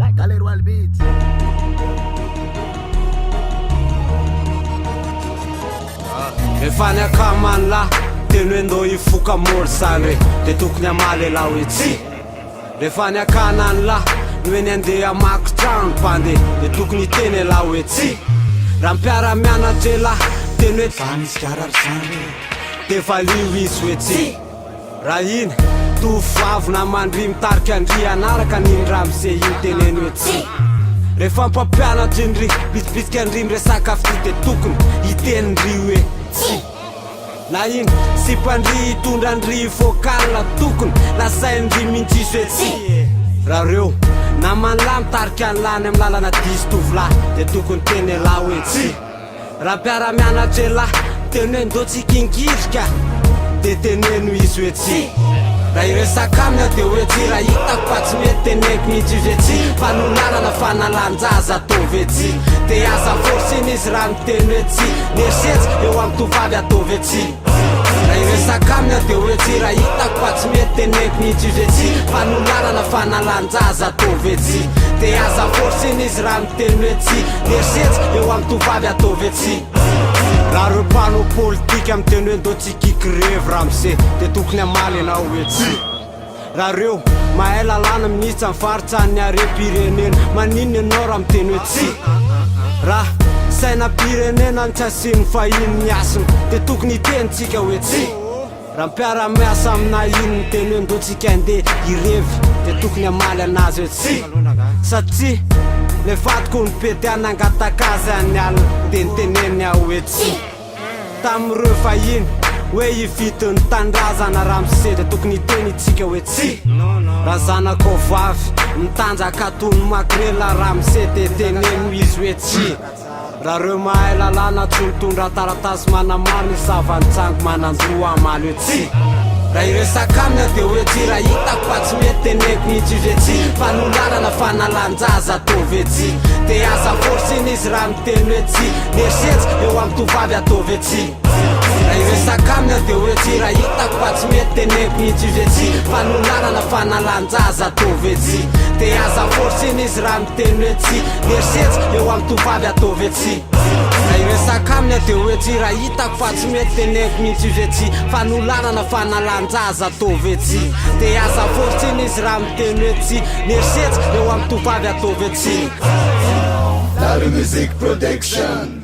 Galero Beats. Efa niakamany la teny hoe ndô ifoka môry sany hoe de tokony amaly la hoe tsy. Rehefa niakanany la ny hoe ny andeha amaky trano mpandeha de tokony teny la hoe tsy. Raha mpiara-mianatra la teny hoe vanisy zany de valio izy hoe tsy. Raha iny tovovavy namandry mitarika andry anaraka niny raha mise iny teneny hoe tsy. Rehefa mpampianatra indry bitsibitsika andry miresaka avy ty de tokony itenindry hoe tsy. Na iny sy mpandry hitondra andry vocal tokony lasaindry mintsy izy hoe tsy. Raha reo namany la mitarika an'lany amy lalana diso tovolahy de tokony teny la hoe tsy. Raha mpiara-mianatra la teny hoe ndô tsy kingirika de teneno izy hoe tsy. Raha iresaka amina de hoe tsy. Raha hitako fa tsy mety teneko mihitsy izy hoe tsy. Fanolanana fanalanjaza ataovy hoe tsy. De aza forsiny izy raha miteny hoe tsy. Niersetsy eo amy tovavy ataovy hoe tsy. Raha iresaka amina de hoe tsy. Raha hitako fa tsy mety teneko mihitsy izy hoe tsy. Fanolanana fanalanjaza ataovy hoe tsy. De aza forsiny izy raha miteny hoe tsy. Niersetsy eo amy tovavy ataovy hoe tsy. Raha reo mpanao politika miteny hoe ndô tsy kikrevy raha mise de tokony amaly anao hoe tsy. Raha reo mahay lalàna minitsy amy faritsy any are-pirenena maninona anao raha miteny hoe tsy. Raha sainam-pirenena ny tsy asiny fahiny miasiny de tokony itenitsika hoe tsy. Raha mpiara-miasa amina iny miteny hoe ndô tsika andeha irevy de tokony amaly anazy hoe tsy. Satria le fatiko nipety anangatakazy any alina de niteneny aho hoe tsy. Tamireo fahiny hoe ivitiny tandrazana raha mise de tokony iteny itsika hoe tsy. Raha zanakao vavy mitanjaka tony makrela raha mise de teneno izy hoe tsy. Raha reo mahay lalàna tsy mitondra taratasy manamariny savanitsango mananjoa amaly hoe tsy. Raha iresaka amina de hoe tsy. Raha hitako fa tsy mety teneko mihitsy izy hoe tsy. Fanolanana fanalanjaza ataovy hoe tsy. De aza forsiny izy raha miteny hoe tsy. Niersetsy eo amy tovavy ataovy hoe tsy. Raha iresaka amina de hoe tsy. Raha hitako fa tsy mety teneko mihitsy izy hoe tsy. Fanolanana fanalanjaza ataovy hoe tsy. De aza forsiny izy raha miteny hoe tsy. Niersetsy eo amy tovavy ataovy hoe tsy. Raha iresaka amina de hoe tsy. Raha hitako fa tsy mety teneko mihitsy izy hoe tsy. Fanolanana fanalanjaza ataovy hoe tsy. De aza forsiny izy raha miteny hoe tsy. Niersetsy eo amy tovavy ataovy hoe tsy. Lalo Music Production.